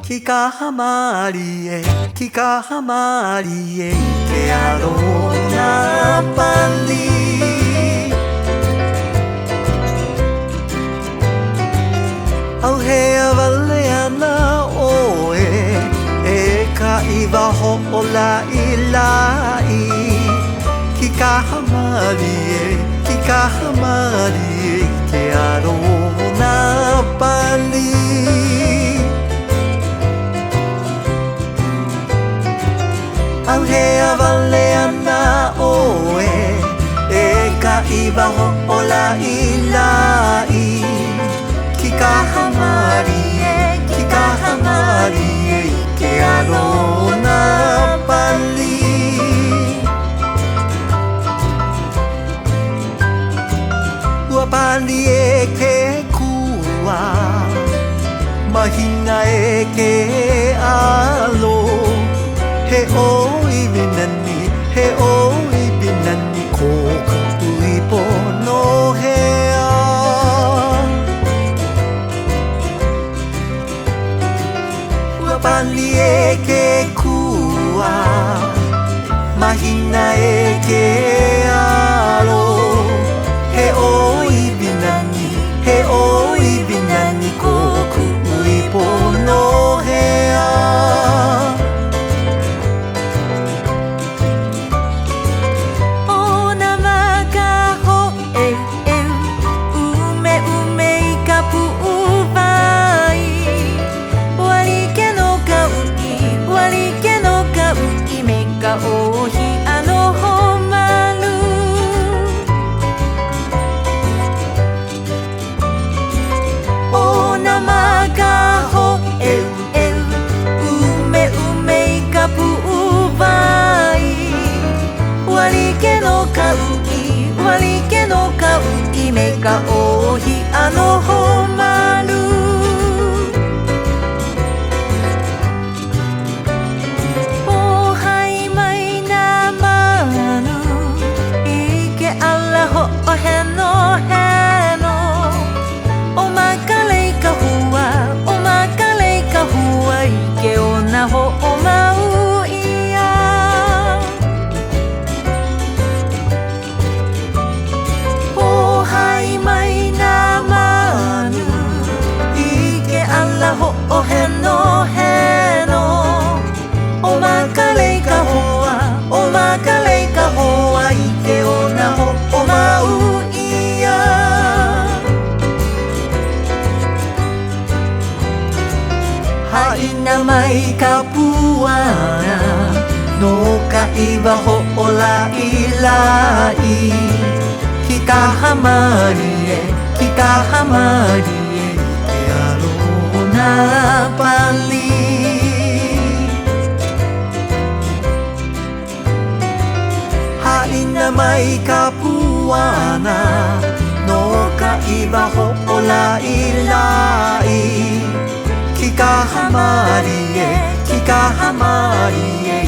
きかはまりへきかはまりへ行けやろうなパンリau hea wale ana oe e ka iwa ho la ilai ki ka hamari e ki ka hamari e ke aro na pali au hea wale ana oe e ka iwa ho la ilaiきかはまりへきかはまりへ行けやろうなパリわパリへけくわまひなえけあろへおいびなにへおいびなにこくいぽのへパリエケクワマヒナエケアロヘオイビナニヘオイビナニコクイポノヘアおなまかほえうめうめいかぷうばいおひあのほまるおなまかほえうめうめいかぷうばいわりけのかういわりけのかういめかおひあのほまるおへのへのおまかれいかふわおまかれいかふわいけおなほおまういやおはいまいなまぬいけあらほおへのへのおまかれいかふわおまかれいかふわいけおなほおまうはいなまいかぷわなのかいわほおらいらいきかはまりえきかはまりえいけやろうなパリはいなまいかぷわなのかいわほおらいらいきかはまりえきかはまりえ